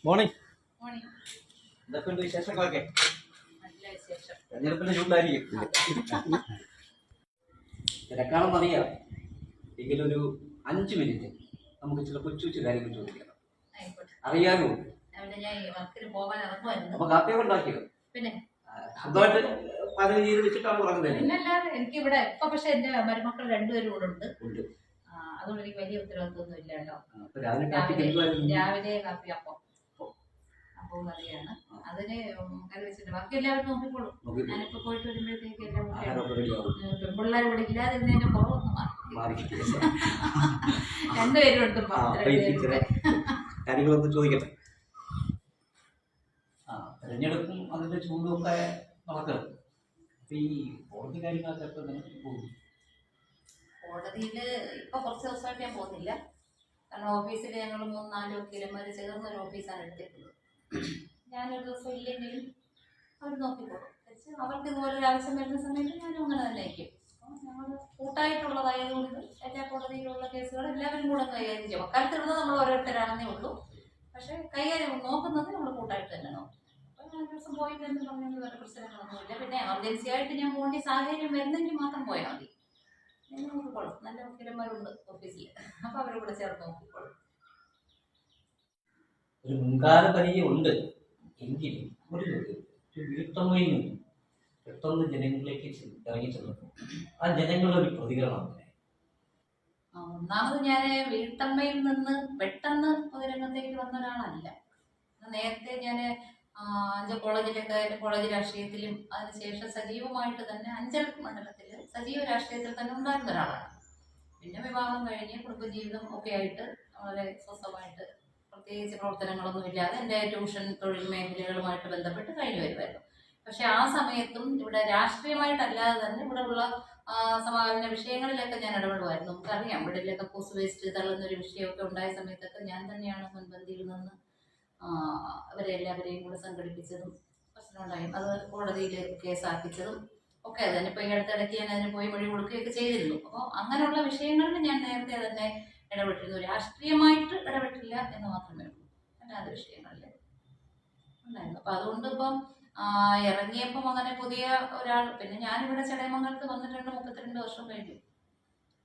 Morning. Morning. എന്തൊക്കെയുണ്ട് വിശേഷങ്ങളൊക്കെ? നല്ല വിശേഷം. തെരഞ്ഞെടുപ്പിന്റെ ചൂടായിരിക്കും. തിരക്കാണെന്നറിയാം. എങ്കിലൊരു 5 മിനിറ്റ് നമുക്ക് ചില കൊച്ചു കൊച്ചു കാര്യങ്ങൾ ചോദിക്കണം. അറിയാമോ? ഞാൻ വർക്കിന് പോകാൻ ഇറങ്ങുമായിരുന്നു. അപ്പൊ കാപ്പിയൊക്കെ ഉണ്ടാക്കിയോ? പിന്നെ സ്വന്തമായിട്ട് പാചകം ചെയ്ത് വെച്ചിട്ടാണ് പറഞ്ഞത്. പിന്നല്ലാതെ എനിക്ക് ഇവിടെ ഇപ്പൊ പക്ഷെ എന്റെ മരുമക്കൾ രണ്ടുപേരും കൂടെ ഉണ്ട്. അതുകൊണ്ട് എനിക്ക് വലിയ ഉത്തരവാദിത്വമൊന്നും ഇല്ല കേട്ടോ. രാവിലെ കാപ്പി അപ്പം കറിയാണ്. അതിന് കറി വെച്ചിട്ട് ബാക്കി എല്ലാവരും നോക്കിക്കോളും. ഞാനിപ്പോ പോയിട്ട് വരുമ്പോഴത്തേക്ക് എല്ലാം പെൺപിള്ളേർ ഇവിടെ ഇല്ലാതിരുന്നതിന്റെ കുറവൊന്നും മാറി. രണ്ടുപേരും ഉണ്ട്. കാര്യങ്ങളൊന്നും ചോദിക്കട്ടെ. തെരഞ്ഞെടുപ്പും അതിന്റെ ചൂടും ഒക്കെ നടക്കണം. അപ്പൊ ഈ കോടതി കാര്യങ്ങളൊക്കെ എപ്പോൾ പോകും? കോടതിയില് ഇപ്പൊ കുറച്ച് ദിവസമായിട്ട് ഞാൻ പോകുന്നില്ല. കാരണം ഓഫീസിൽ ഞങ്ങൾ 3-4 വക്കീലന്മാർ ചേർന്നൊരു ഓഫീസാണ് എടുത്തിട്ടുള്ളത്. ഞാനൊരു ദിവസം ഇല്ലെങ്കിലും അവർ നോക്കിക്കോളും. അവർക്ക് ഇതുപോലെ ഒരു ആവശ്യം വരുന്ന സമയത്ത് ഞാനും അങ്ങനെ തന്നെ ആയിരിക്കും. അപ്പോൾ ഞങ്ങൾ കൂട്ടായിട്ടുള്ളതായതുകൊണ്ട് എല്ലാ കോടതിയിലുള്ള കേസുകൾ എല്ലാവരും കൂടെ കൈകാര്യം ചെയ്യും. അക്കാലത്തിരുന്നത് നമ്മൾ ഓരോരുത്തരാണെന്നേ ഉള്ളൂ. പക്ഷെ കൈകാര്യം നോക്കുന്നത് നമ്മൾ കൂട്ടായിട്ട് തന്നെ നോക്കും. അപ്പോൾ ഞാൻ ഒരു ദിവസം പോയില്ലെന്ന് പറഞ്ഞാൽ വേറെ പ്രശ്നങ്ങളൊന്നുമില്ല. പിന്നെ എമർജൻസി ആയിട്ട് ഞാൻ പോകേണ്ട സാഹചര്യം വരുന്നെങ്കിൽ മാത്രം പോയാൽ മതി. നോക്കിക്കോളും. നല്ല വക്കീലന്മാരുണ്ട് ഓഫീസിൽ. അപ്പോൾ അവരെ കൂടെ ചേർന്ന് നോക്കിക്കോളും. ഒരു മുൻകാല പരിചയം ഉണ്ട് എങ്കിലും ഒരു വീട്ടമ്മയിൽ നിന്നും പെട്ടെന്ന് ജനങ്ങളിലേക്ക് ഇറങ്ങി ചെന്നപ്പോൾ ആ ജനങ്ങളുടെ ഒരു പ്രതികരണം. ഒന്നാമത് ഞാൻ വീട്ടമ്മയിൽ നിന്ന് പെട്ടെന്ന് പൊതുരംഗത്തേക്ക് വന്ന ഒരാളല്ല. നേരത്തെ ഞാൻ അഞ്ചൽ കോളേജ് രാഷ്ട്രീയത്തിലും അതിനുശേഷം സജീവമായിട്ട് തന്നെ അഞ്ചൽ മണ്ഡലത്തിൽ സജീവ രാഷ്ട്രീയത്തിൽ തന്നെ ഉണ്ടായിരുന്ന ഒരാളാണ്. പിന്നെ വിവാഹം കഴിഞ്ഞ് കുടുംബജീവിതം ഒക്കെ ആയിട്ട് വളരെ സ്വസ്ഥമായിട്ട് പ്രത്യേകിച്ച് പ്രവർത്തനങ്ങളൊന്നും ഇല്ലാതെ എൻ്റെ ട്യൂഷൻ തൊഴിൽ മേഖലകളുമായിട്ട് ബന്ധപ്പെട്ട് കഴിഞ്ഞു വരുമായിരുന്നു. പക്ഷെ ആ സമയത്തും ഇവിടെ രാഷ്ട്രീയമായിട്ടല്ലാതെ തന്നെ ഇവിടെ ഉള്ള സമാധാന വിഷയങ്ങളിലൊക്കെ ഞാൻ ഇടപെടുമായിരുന്നു. നമുക്കറിയാം ഇവിടെയൊക്കെ പോസ്റ്റ് വേസ്റ്റ് തള്ളുന്നൊരു വിഷയമൊക്കെ ഉണ്ടായ സമയത്തൊക്കെ ഞാൻ തന്നെയാണ് മുൻപന്തിയിൽ നിന്ന് അവരെല്ലാവരെയും കൂടെ സംഘടിപ്പിച്ചതും പ്രശ്നമുണ്ടായും അത് കോടതിയിൽ കേസാക്കിച്ചതും ഒക്കെ അത് തന്നെ. ഇപ്പോൾ ഈ അടുത്തിടയ്ക്ക് ഞാൻ അതിന് പോയി മൊഴി കൊടുക്കുകയൊക്കെ ചെയ്തിരുന്നു. അപ്പോൾ അങ്ങനെയുള്ള വിഷയങ്ങളിൽ ഞാൻ നേരത്തെ തന്നെ ഇടപെട്ടിരുന്നു. രാഷ്ട്രീയമായിട്ട് ഇടപെട്ടില്ല എന്ന് മാത്രമേ ഉള്ളൂ. അല്ലാതെ വിഷയങ്ങളിൽ ഉണ്ടായിരുന്നു. അപ്പം അതുകൊണ്ട് ഇപ്പം ഇറങ്ങിയപ്പം അങ്ങനെ പുതിയ ഒരാൾ പിന്നെ ഞാനിവിടെ ചടയമംഗലത്ത് വന്നിട്ടുണ്ട്. 32 വർഷം കഴിഞ്ഞു.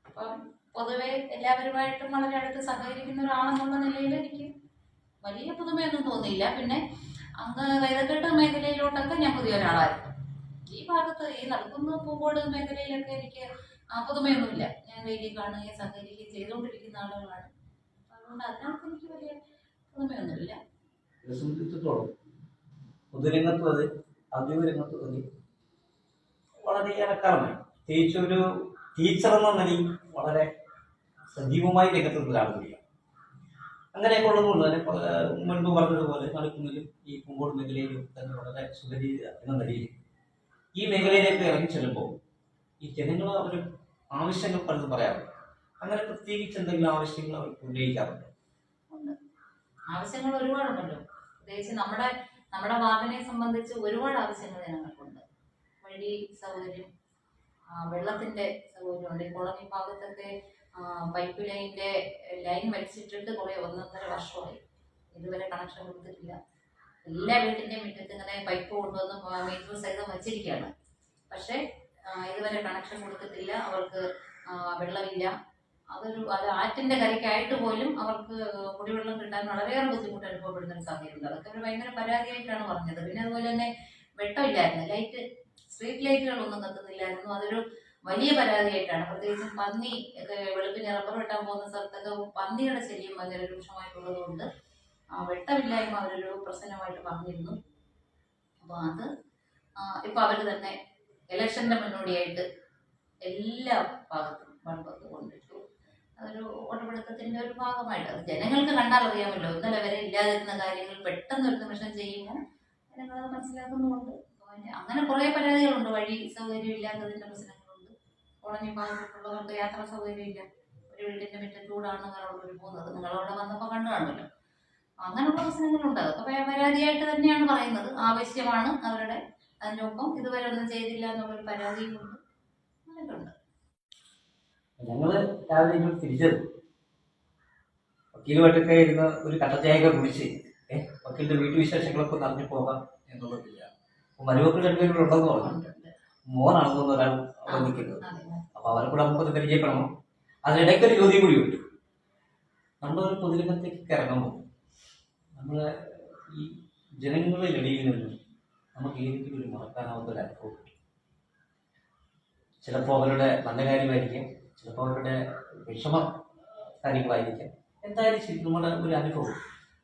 അപ്പം പൊതുവെ എല്ലാവരുമായിട്ടും വളരെ അടുത്ത് സഹകരിക്കുന്ന ഒരാളെന്നുള്ള നിലയിൽ എനിക്ക് വലിയ പുതുമയൊന്നും തോന്നിയില്ല. പിന്നെ അങ്ങ് വൈദക്കെട്ട് മേഖലയിലോട്ടൊക്കെ ഞാൻ പുതിയ ഒരാളായിരുന്നു. ഈ ഭാഗത്ത് ഈ നടക്കുന്ന പൂക്കോട് മേഖലയിലൊക്കെ എനിക്ക് പുതുമയൊന്നുമില്ല. ഞാൻ വേദി കാണുകയും സഹകരിക്കുകയും ചെയ്തുകൊണ്ടിരിക്കുന്ന ആളുകളാണ്. അതുകൊണ്ട് അതിനകത്ത് എനിക്ക് വലിയ പുതുമയൊന്നുമില്ല. പൊതുരംഗത്തും അത് ഔദ്യോഗിക രംഗത്തും അത് വളരെയേറെ കാലമായി. പ്രത്യേകിച്ച് ഒരു ടീച്ചർ എന്ന നിലയിൽ വളരെ സജീവമായി രംഗത്തുള്ള ഒരാൾ കൂടിയാണ്. അങ്ങനെയൊക്കെ ഉള്ളതുകൊണ്ട് തന്നെ മുൻപ് പറഞ്ഞതുപോലെ നടക്കുന്നതിലും ഈ പൂങ്കോട് മേഖലയിലും തന്നെ വളരെ സുഖരീത എന്ന നിലയിൽ ഈ മേഖലയിലേക്ക് ഇറങ്ങി ചെല്ലുമ്പോൾ ഈ ജനങ്ങൾ അവർ ആവശ്യങ്ങൾ പലതും പറയാറുണ്ട്. അങ്ങനെ പ്രത്യേകിച്ച് എന്തെങ്കിലും ആവശ്യങ്ങൾ അവർ ഉന്നയിക്കാറുണ്ട്? ആവശ്യങ്ങൾ ഒരുപാടുണ്ടല്ലോ. പ്രത്യേകിച്ച് നമ്മുടെ വാർഡിനെ സംബന്ധിച്ച് ഒരുപാട് ആവശ്യങ്ങൾ ജനങ്ങൾക്കുണ്ട്. വഴി സൗകര്യം, വെള്ളത്തിന്റെ സൗകര്യമുണ്ട്. ഈ കോളനി ഭാഗത്തൊക്കെ പൈപ്പ് ലൈൻ വലിച്ചിട്ടിട്ട് കുറെ 1.5 വർഷമായി. ഇതുവരെ കണക്ഷൻ കൊടുത്തിട്ടില്ല. എല്ലാ വീട്ടിന്റെയും മുറ്റത്ത് ഇങ്ങനെ പൈപ്പ് കൊണ്ടുവന്ന് മീറ്റർ സഹിതം വച്ചിരിക്കുകയാണ്. പക്ഷെ ഇതുവരെ കണക്ഷൻ കൊടുത്തിട്ടില്ല. അവർക്ക് വെള്ളമില്ല. അത് ആറ്റിന്റെ കരയ്ക്കായിട്ട് പോലും അവർക്ക് കുടിവെള്ളം കിട്ടാൻ വളരെയേറെ ബുദ്ധിമുട്ട് അനുഭവപ്പെടുന്ന ഒരു സാഹചര്യം. അതൊക്കെ ഒരു ഭയങ്കര പരാതിയായിട്ടാണ് പറഞ്ഞത്. പിന്നെ അതുപോലെ തന്നെ വെട്ടമില്ലായിരുന്നു. സ്ട്രീറ്റ് ലൈറ്റുകളൊന്നും കത്തുന്നില്ലായിരുന്നു. അതൊരു വലിയ പരാതിയായിട്ടാണ്. പ്രത്യേകിച്ചും പന്നി ഒക്കെ വെളുപ്പിന് റബ്ബർ വെട്ടാൻ പോകുന്ന സ്ഥലത്തൊക്കെ പന്നിയുടെ ശല്യം ഭയങ്കര രൂക്ഷമായിട്ടുള്ളത് കൊണ്ട് വെട്ടമില്ലായ്മ അവരൊരു പ്രശ്നമായിട്ട് പറഞ്ഞിരുന്നു. അപ്പോൾ അത് ഇപ്പൊ അവര് തന്നെ ഇലക്ഷന്റെ മുന്നോടിയായിട്ട് എല്ലാ ഭാഗത്തും ബൾബൊക്കെ കൊണ്ടിട്ടു. അതൊരു വോട്ടുപിടുത്തത്തിന്റെ ഒരു ഭാഗമായിട്ട് അത് ജനങ്ങൾക്ക് കണ്ടാൽ അറിയാമല്ലോ. ഇന്നലെ വരെ ഇല്ലാതിരുന്ന കാര്യങ്ങൾ പെട്ടെന്ന് ഒരു നിമിഷം ചെയ്യുമ്പോൾ ജനങ്ങളത് മനസ്സിലാക്കുന്നുമുണ്ട്. അങ്ങനെ കുറെ പരാതികളുണ്ട്. വഴി സൗകര്യം ഇല്ലാത്തതിന്റെ പ്രശ്നങ്ങളുണ്ട്. കോളനി ഭാഗത്തുള്ളവർക്ക് യാത്രാ സൗകര്യം ഇല്ല. ഒരു വീടിന്റെ മുറ്റത്തൂടാണ് കാറുള്ളവർ പോകുന്നത്. നിങ്ങളവിടെ വന്നപ്പോൾ കണ്ടു കാണുമല്ലോ. അങ്ങനെയുള്ള പ്രശ്നങ്ങളുണ്ട്. അതൊക്കെ പരാതിയായിട്ട് തന്നെയാണ് പറയുന്നത്. ആവശ്യമാണ് അവരുടെ. അതിനൊപ്പം ഇതുവരെ ഒന്നും ചെയ്തില്ല എന്നുള്ളൊരു പരാതിയും ഉണ്ട്. അങ്ങനെയൊക്കെ ഉണ്ട്. ഞങ്ങള് രാവിലെ തിരിച്ചത് വക്കീലുമായിട്ടൊക്കെ ഇരുന്ന് ഒരു കട്ടച്ചായൊക്കെ കുടിച്ച് വക്കീലിന്റെ വീട്ടുവിശേഷങ്ങളൊക്കെ നടന്നു പോകാം എന്നുള്ളതില്ല. അപ്പൊ മരുമക്കൾ രണ്ടുപേരും ഉണ്ടെന്ന് പറഞ്ഞു. ഉണ്ട്, ഉണ്ട്. മോനാണെന്ന് ഒരാൾ ആ, അവിടെ നിൽക്കുന്നത്. അതെ. അപ്പൊ അവരെ കൂടെ നമുക്കൊന്ന് പരിചയപ്പെടണം. അതിനിടയ്ക്കൊരു ചോദ്യം കൂടിയുണ്ട്. നമ്മളൊരു പൊതുരംഗത്തേക്ക് ഇറങ്ങുമ്പോൾ നമ്മളെ ഈ ജനങ്ങളിലിടയിൽ നിന്ന് നമുക്ക് ഏതെങ്കിലും ഒരു മറക്കാനാവാത്ത ഒരു അനുഭവം കിട്ടും. ചിലപ്പോൾ അവരുടെ നല്ല കാര്യമായിരിക്കും, ചിലപ്പോൾ അവരുടെ വിഷമ കാര്യങ്ങളായിരിക്കാം. എന്തായാലും ശരി, നമ്മുടെ ഒരു അനുഭവം,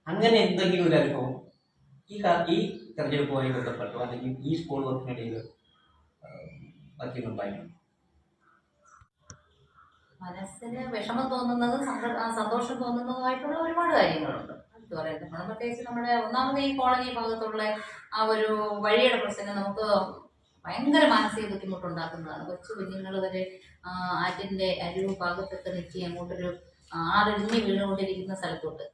അങ്ങനെ എന്തെങ്കിലും ഒരു അനുഭവം ഈ തെരഞ്ഞെടുപ്പുമായി ബന്ധപ്പെട്ടോ അല്ലെങ്കിൽ ഈ സ്കൂൾ വർക്കിനിടയിൽ വയ്ക്കുന്നുണ്ടായിരുന്നു. മനസ്സിന് വിഷമം തോന്നുന്നതും സന്തോഷം തോന്നുന്നതുമായിട്ടുള്ള ഒരുപാട് കാര്യങ്ങളുണ്ട്. അത് പറയുന്നത് നമ്മൾ പ്രത്യേകിച്ച് നമ്മുടെ ഒന്നാമത് ഈ കോളനി ഭാഗത്തുള്ള ആ ഒരു വഴിയുടെ പ്രശ്നം നമുക്ക് ഭയങ്കര മാനസിക ബുദ്ധിമുട്ടുണ്ടാക്കുന്നതാണ്. കൊച്ചു കുഞ്ഞുങ്ങൾ വരെ ആറ്റിന്റെ അരിവ് ഭാഗത്തൊക്കെ നിൽക്കി അങ്ങോട്ടൊരു ആറിഞ്ഞ് വീണുകൊണ്ടിരിക്കുന്ന സ്ഥലത്തോട്ട്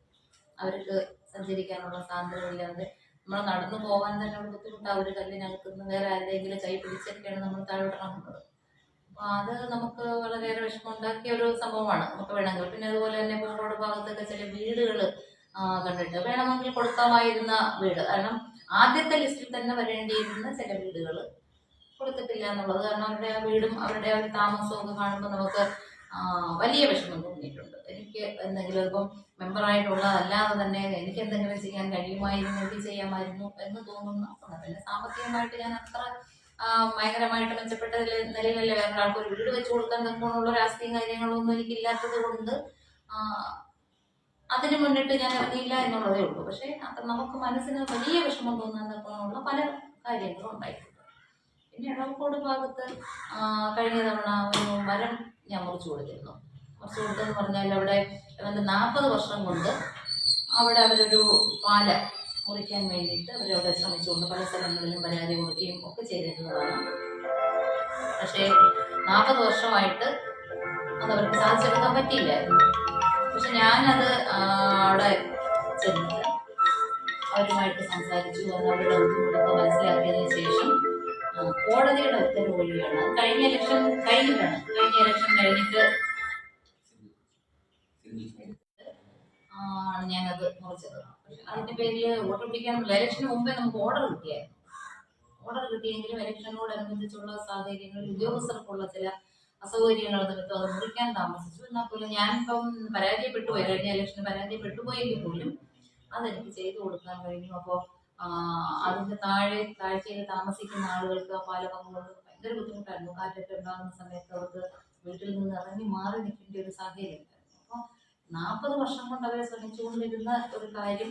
അവർക്ക് സഞ്ചരിക്കാനുള്ള സ്വാതന്ത്ര്യമില്ലാതെ നമ്മൾ നടന്നു പോകാൻ തന്നെ ഒരു ബുദ്ധിമുട്ടാണ്. ഒരു കല്ലിനകത്തുനിന്ന് വേറെ ആരുടെയെങ്കിലും കൈ പിടിച്ചൊക്കെയാണ് നമ്മൾ താഴോട്ട് ഇറങ്ങുന്നത്. അപ്പോൾ അത് നമുക്ക് വളരെയേറെ വിഷമമുണ്ടാക്കിയ ഒരു സംഭവമാണ്. നമുക്ക് വേണമെങ്കിൽ പിന്നെ അതുപോലെ തന്നെ പൂക്കോട് ഭാഗത്തൊക്കെ ചില വീടുകൾ കണ്ടിട്ട് വേണമെങ്കിൽ കൊടുക്കാമായിരുന്ന വീട്, കാരണം ആദ്യത്തെ ലിസ്റ്റിൽ തന്നെ വരേണ്ടിയിരുന്ന ചില വീടുകൾ കൊടുത്തിട്ടില്ല എന്നുള്ളത്. കാരണം അവരുടെ ആ വീടും അവരുടെ ആ ഒരു താമസവും ഒക്കെ കാണുമ്പോൾ നമുക്ക് വലിയ വിഷമം തോന്നിയിട്ടുണ്ട്. എനിക്ക് എന്തെങ്കിലും ഇപ്പം മെമ്പറായിട്ടുള്ളതല്ലാതെ തന്നെ എനിക്ക് എന്തെങ്കിലും ചെയ്യാൻ കഴിയുമായിരുന്നെങ്കിൽ ചെയ്യാമായിരുന്നു എന്ന് തോന്നുന്ന പിന്നെ സാമ്പത്തികമായിട്ട് ഞാൻ അത്ര ഭയങ്കരമായിട്ട് മെച്ചപ്പെട്ട നിലയിലല്ലേ വേറൊരാൾക്ക് ഒരു വീട് വെച്ച് കൊടുക്കാൻ തക്കമുള്ള രാഷ്ട്രീയ കാര്യങ്ങളൊന്നും എനിക്കില്ലാത്തത് കൊണ്ട് അതിന് മുന്നിട്ട് ഞാൻ ഇറങ്ങിയില്ല എന്നുള്ളതേ ഉള്ളൂ. പക്ഷേ അത് നമുക്ക് മനസ്സിന് വലിയ വിഷമം തോന്നാൻ തക്കമുള്ള പല കാര്യങ്ങളും ഉണ്ടായിട്ടുണ്ട്. പിന്നെ എടവക്കോട് ഭാഗത്ത് കഴിഞ്ഞ തവണ ഒരു മരം ഞാൻ മുറിച്ചു കൊടുത്തിരുന്നു. മുറിച്ചു കൊടുത്തെന്ന് പറഞ്ഞാൽ അവിടെ 40 വർഷം കൊണ്ട് അവിടെ അവരൊരു പാല മുറിക്കാൻ വേണ്ടിയിട്ട് അവരവിടെ ശ്രമിച്ചുകൊണ്ട് പല സ്ഥലങ്ങളിലും പരാതി കൊടുക്കുകയും ഒക്കെ ചെയ്തിരുന്നതാണ്. പക്ഷേ 40 വർഷമായിട്ട് അതവർക്ക് സാധിച്ചെടുക്കാൻ പറ്റിയില്ലായിരുന്നു. പക്ഷെ ഞാനത് അവിടെ ചെന്നിട്ട് അവരുമായിട്ട് സംസാരിച്ചു. അത് അവരുടെ ബുദ്ധിമുട്ടൊക്കെ മനസ്സിലാക്കിയതിന് ശേഷം കോടതിയുടെ ഉത്തരവ് വഴിയാണ് കഴിഞ്ഞ ഇലക്ഷൻ കഴിഞ്ഞിട്ട് ആണ് ഞാനത് മുറിച്ചത്. അതിന്റെ പേരിൽ വോട്ട് പിടിക്കാനുള്ള ഇലക്ഷന് മുമ്പേ നമുക്ക് ഓർഡർ കിട്ടിയായിരുന്നു. ഓർഡർ കിട്ടിയെങ്കിലും ഇലക്ഷനോടനുബന്ധിച്ചുള്ള സാഹചര്യങ്ങളിൽ ഉദ്യോഗസ്ഥർക്കുള്ള ചില അസൗകര്യങ്ങൾ നിമിത്തം അത് മുറിക്കാൻ താമസിച്ചു. എന്നാൽ പോലും ഞാനിപ്പം പരാജയപ്പെട്ടുപോയി, കഴിഞ്ഞ ഇലക്ഷന് പരാജയപ്പെട്ടുപോയെങ്കിൽ പോലും അതെനിക്ക് ചെയ്തു കൊടുക്കാൻ കഴിഞ്ഞു. അപ്പോൾ അതിന്റെ താഴ്ചയിൽ താമസിക്കുന്ന ആളുകൾക്ക് ആ പാല പങ്കുകൊണ്ട് ഭയങ്കര ബുദ്ധിമുട്ടായിരുന്നു. കാറ്റൊക്കെ ഉണ്ടാകുന്ന സമയത്ത് അവർക്ക് വീട്ടിൽ നിന്ന് ഇറങ്ങി മാറി നിൽക്കേണ്ട ഒരു സാഹചര്യം ഉണ്ടായിരുന്നു. അപ്പോൾ 40 വർഷം കൊണ്ട് അവരെ ശ്രമിച്ചുകൊണ്ടിരുന്ന ഒരു കാര്യം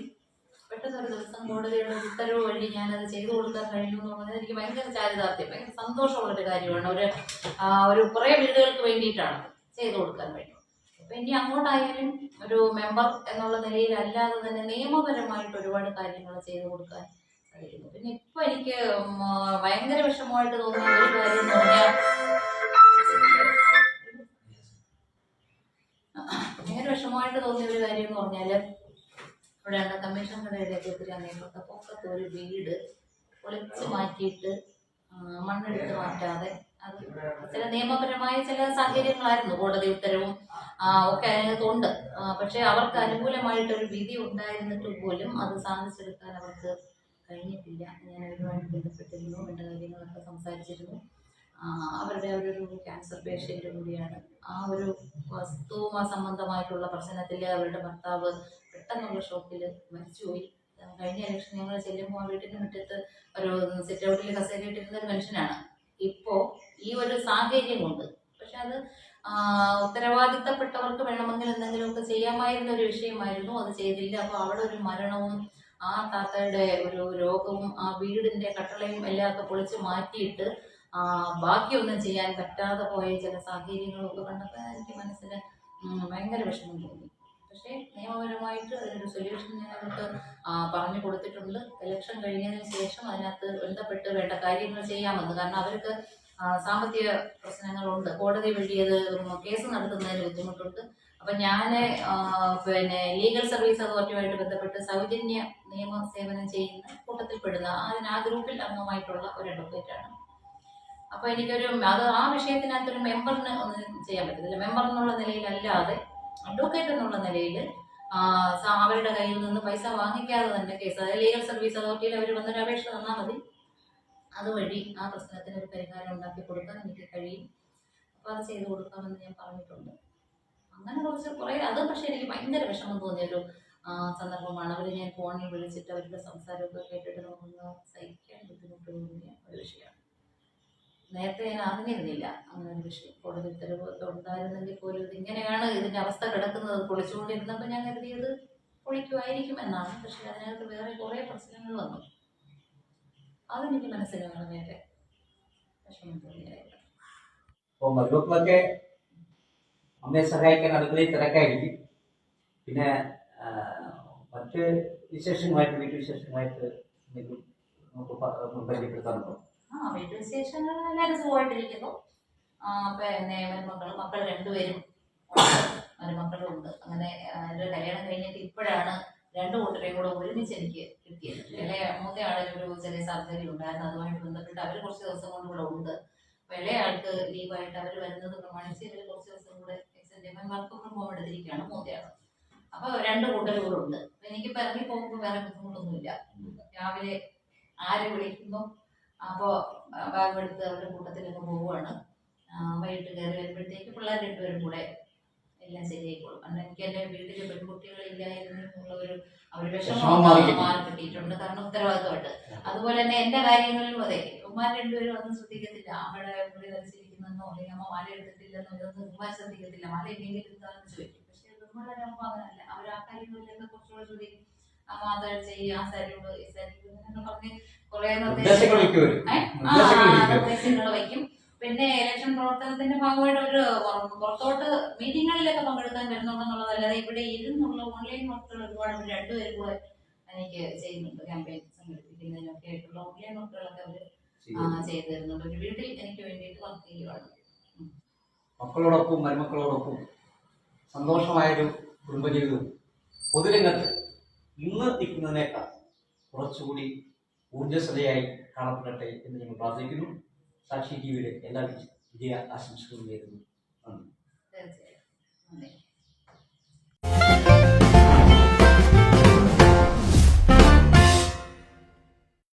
പെട്ടെന്നൊരു ദിവസം കോടതിയുടെ ഉത്തരവ് വഴി ഞാനത് ചെയ്തു കൊടുക്കാൻ കഴിഞ്ഞു എന്ന് പറഞ്ഞാൽ എനിക്ക് ഭയങ്കര ചാരിതാർത്ഥ്യം, ഭയങ്കര സന്തോഷമുള്ളൊരു കാര്യമാണ്. ഒരു കുറേ വീടുകൾക്ക് വേണ്ടിയിട്ടാണ് ചെയ്തു കൊടുക്കാൻ കഴിഞ്ഞു. അപ്പം ഇനി അങ്ങോട്ടായാലും ഒരു മെമ്പർ എന്നുള്ള നിലയിലല്ലാതെ തന്നെ നിയമപരമായിട്ട് ഒരുപാട് കാര്യങ്ങൾ ചെയ്തു കൊടുക്കാൻ കഴിയുന്നു. പിന്നെ ഇപ്പം എനിക്ക് ഭയങ്കര വിഷമമായിട്ട് തോന്നിയ ഒരു കാര്യം എന്ന് പറഞ്ഞാൽ ഇവിടെയാണ് കമ്മീഷൻ കടയുടെയൊക്കെ ഒത്തിരി അന്നേരത്തെ പൊക്കത്ത് ഒരു വീട് പൊളിച്ച് മാറ്റിയിട്ട് മണ്ണെടുത്ത് മാറ്റാതെ അത് ചില നിയമപരമായ ചില സാഹചര്യങ്ങളായിരുന്നു, കോടതി ഉത്തരവും ഒക്കെ അതിനകത്തുണ്ട്. പക്ഷെ അവർക്ക് അനുകൂലമായിട്ടൊരു വിധി ഉണ്ടായിരുന്നിട്ട് പോലും അത് സാധിച്ചെടുക്കാൻ അവർക്ക് കഴിഞ്ഞിട്ടില്ല. ഞാൻ അവരുമായിട്ട് ബന്ധപ്പെട്ടിരുന്നു, വേണ്ട കാര്യങ്ങളൊക്കെ സംസാരിച്ചിരുന്നു. അവരുടെ ഒരു ക്യാൻസർ പേഷ്യൻ്റ് കൂടിയാണ്. ആ ഒരു വസ്തു സംബന്ധമായിട്ടുള്ള പ്രശ്നത്തിൽ അവരുടെ ഭർത്താവ് പെട്ടെന്നുള്ള ഷോക്കിൽ മരിച്ചുപോയി. കഴിഞ്ഞ ഇലക്ഷൻ ഞങ്ങൾ ചെല്ലുമ്പോൾ വീട്ടിന് മുറ്റത്ത് ഒരു സിറ്റ് ഔട്ടിൽ കസേരയിട്ടിരുന്ന ഒരു മനുഷ്യനാണ്. ഇപ്പോൾ ഈ ഒരു സാഹചര്യം കൊണ്ട്, പക്ഷെ അത് ഉത്തരവാദിത്തപ്പെട്ടവർക്ക് വേണമെങ്കിൽ എന്തെങ്കിലുമൊക്കെ ചെയ്യാമായിരുന്ന ഒരു വിഷയമായിരുന്നു, അത് ചെയ്തില്ല. അപ്പോൾ അവിടെ ഒരു മരണവും ആ താത്തയുടെ ഒരു രോഗവും ആ വീടിന്റെ കട്ടളയും എല്ലാം ഒക്കെ പൊളിച്ച് മാറ്റിയിട്ട് ബാക്കിയൊന്നും ചെയ്യാൻ പറ്റാതെ പോയ ചില സാഹചര്യങ്ങളൊക്കെ കണ്ടപ്പോൾ എനിക്ക് മനസ്സിന് ഭയങ്കര വിഷമം തോന്നി. പക്ഷേ നിയമപരമായിട്ട് അതിനൊരു സൊല്യൂഷൻ ഞാൻ അവർക്ക് പറഞ്ഞു കൊടുത്തിട്ടുണ്ട്. ഇലക്ഷൻ കഴിഞ്ഞതിന് ശേഷം അതിനകത്ത് ബന്ധപ്പെട്ട് വേണ്ട കാര്യങ്ങൾ ചെയ്യാമെന്ന്. കാരണം അവർക്ക് സാമ്പത്തിക പ്രശ്നങ്ങളുണ്ട്, കോടതി വഴി അത് കേസ് നടത്തുന്നതിന് ബുദ്ധിമുട്ടുണ്ട്. അപ്പം ഞാൻ പിന്നെ ലീഗൽ സർവീസ് അതോറിറ്റിയുമായിട്ട് ബന്ധപ്പെട്ട് സൗജന്യ നിയമ സേവനം ചെയ്യുന്ന കൂട്ടത്തിൽപ്പെടുന്ന ആ ഗ്രൂപ്പിൽ അംഗമായിട്ടുള്ള ഒരു അഡ്വക്കേറ്റാണ്. അപ്പോൾ എനിക്കൊരു അത് ആ വിഷയത്തിനകത്തൊരു മെമ്പറിന് ഒന്നും ചെയ്യാൻ പറ്റത്തില്ല. മെമ്പർ എന്നുള്ള നിലയിലല്ലാതെ അഡ്വക്കേറ്റ് എന്നുള്ള നിലയിൽ അവരുടെ കയ്യിൽ നിന്ന് പൈസ വാങ്ങിക്കാതെ തന്നെ കേസ്, അതായത് ലീഗൽ സർവീസ് അതോറിറ്റിയിൽ അവർ വന്നൊരു അപേക്ഷ തന്നാൽ മതി, അതുവഴി ആ പ്രശ്നത്തിന് ഒരു പരിഹാരം ഉണ്ടാക്കി കൊടുക്കാൻ എനിക്ക് കഴിയും. അപ്പോൾ അത് ചെയ്തു കൊടുക്കാമെന്ന് ഞാൻ പറഞ്ഞിട്ടുണ്ട്. അങ്ങനെ കുറേ അത് പക്ഷേ എനിക്ക് ഭയങ്കര വിഷമം തോന്നിയൊരു സന്ദർഭമാണ്. അവർ ഞാൻ ഫോണിൽ വിളിച്ചിട്ട് അവരുടെ സംസാരമൊക്കെ കേട്ടിട്ട് നമുക്കൊന്ന് സഹിക്കാൻ ബുദ്ധിമുട്ട് തോന്നിയ ഒരു വിഷയമാണ്. നേരത്തെ ഞാൻ അറിഞ്ഞിരുന്നില്ല അങ്ങനെ ഒരു വിഷയം. കോടതി ഉത്തരവ് ഉണ്ടായിരുന്നെങ്കിൽ പോലും ഇതിങ്ങനെയാണ് ഇതിൻ്റെ അവസ്ഥ കിടക്കുന്നത്. പൊളിച്ചുകൊണ്ടിരുന്നപ്പോൾ ഞാൻ കരുതിയത് പൊളിക്കുമായിരിക്കും എന്നാണ്. പക്ഷെ അതിനകത്ത് വേറെ കുറേ പ്രശ്നങ്ങൾ വന്നു. അതെനിക്ക് മനസ്സിന് വളരെയേറെ വിഷമം തോന്നിയായിരുന്നു. അപ്പോൾ മരുമക്കളൊക്കെ അമ്മയെ സഹായിക്കാൻ അടുക്കളയിൽ തിരക്കായിരിക്കും. പിന്നെ മറ്റ് വിശേഷങ്ങളായിട്ട് വീട്ടുവിശേഷങ്ങളായിട്ട് എന്തെങ്കിലും നമുക്ക് പരിചയപ്പെടുത്താറുണ്ടോ? വീട്ടുവിശേഷങ്ങൾ എല്ലാവരും സുഖമായിട്ടിരിക്കുന്നു. പിന്നെ മക്കൾ രണ്ടുപേരും മരുമക്കളുണ്ട്. അങ്ങനെ എൻ്റെ കല്യാണം കഴിഞ്ഞിട്ട് ഇപ്പോഴാണ് രണ്ടു കൂട്ടരെയും കൂടെ ഒരുമിച്ച് എനിക്ക് കിട്ടിയത്. മൂത്തയാളിൽ ഒരു ചെറിയ സർജറി ഉണ്ടായിരുന്നു, അതുമായിട്ട് ബന്ധപ്പെട്ട് അവർ കുറച്ച് ദിവസം കൊണ്ട് ഇവിടെ ഉണ്ട്. അപ്പോൾ ഇളയാൾക്ക് ലീവായിട്ട് അവർ വരുന്നത് പ്രമാണിച്ച് ഇവർ കുറച്ച് ദിവസം കൂടെ വർക്ക് ഫ്രം ഹോം എടുത്തിരിക്കുകയാണ് മൂത്തയാൾ. അപ്പോൾ രണ്ടു കൂട്ടരും കൂടെ ഉണ്ട്. അപ്പോൾ എനിക്കിപ്പോൾ ഇറങ്ങി പോകുമ്പോൾ വേറെ ബുദ്ധിമുട്ടൊന്നുമില്ല. രാവിലെ ആര് വിളിക്കുമ്പോൾ അപ്പോൾ ബാഗ് എടുത്ത് അവരുടെ കൂട്ടത്തിലൊക്കെ പോവുകയാണ്. വൈകിട്ട് കയറി വരുമ്പോഴത്തേക്ക് പിള്ളേർ രണ്ടുപേരും കൂടെ എല്ലാം ശരിയായിക്കോളും. കാരണം എനിക്ക് എൻ്റെ വീട്ടിൽ പെൺകുട്ടികളില്ലായിരുന്നു എന്നുള്ളൊരു അവർ വിഷമം മാറി കിട്ടിയിട്ടുണ്ട്. കാരണം ഉത്തരവാദിത്തമായിട്ട്. അതുപോലെ തന്നെ എൻ്റെ കാര്യങ്ങളിലും അതെ, ഉമ്മാർ രണ്ടുപേരും ഒന്നും ശ്രദ്ധിക്കത്തില്ല. അമ്മയുടെ മുടി ധരിച്ചിരിക്കുന്നെന്നോ അല്ലെങ്കിൽ അമ്മ മാല എടുത്തിട്ടില്ലെന്നോ ഇതൊന്നും ഉമ്മാർ ശ്രദ്ധിക്കത്തില്ല. മാല എങ്കിലും എടുത്താണെന്ന് ചോദിക്കും. പക്ഷെ ഉമ്മയുടെ അമ്മ അങ്ങനല്ല. അവർ ആ കാര്യങ്ങളിലൊക്കെ കുറച്ചുകൂടെ ശ്രദ്ധിക്കും. അമ്മ അത് ചെയ്യും, ആ സാരിയോട് ഈ സാരിയോട് എന്നൊക്കെ പറഞ്ഞ് കുറെ നിർദ്ദേശങ്ങൾ വയ്ക്കും. പിന്നെ ഇലക്ഷൻ പ്രവർത്തനത്തിന്റെ ഭാഗമായിട്ട് ഒരു പുറത്തോട്ട് മീറ്റിങ്ങുകളിലൊക്കെ പങ്കെടുക്കാൻ വരുന്നുണ്ടെന്നുള്ളതല്ലാതെ ഇവിടെ ഇരുന്നുള്ള ഓൺലൈൻ വർക്കുകൾ ഒരുപാട് രണ്ടുപേരും കൂടെ എനിക്ക് ചെയ്യുന്നുണ്ട്. ക്യാമ്പയിൻ സംഘടിപ്പിക്കുന്നതിനൊക്കെ ആയിട്ടുള്ള ഓൺലൈൻ വർക്കുകളൊക്കെ അവർ ചെയ്തു തരുന്നുണ്ട്. ഒരു വീട്ടിൽ എനിക്ക് വേണ്ടിയിട്ട് വർക്ക് ചെയ്യുകയാണ്. മക്കളോടൊപ്പം മരുമക്കളോടൊപ്പം സന്തോഷമായൊരു കുടുംബജീവിതവും പൊതുരംഗത്ത് ഇന്ന് നിൽക്കുന്നതിനേക്കാൾ കുറച്ചുകൂടി ഊർജ്ജസ്വലയായി കാണപ്പെടട്ടെ എന്ന് ഞങ്ങൾ പ്രാർത്ഥിക്കുന്നു. സാക്ഷി ടിവിയുടെ എല്ലാ വിജയ ആശംസകളും നേരുന്നു. തീർച്ചയായും.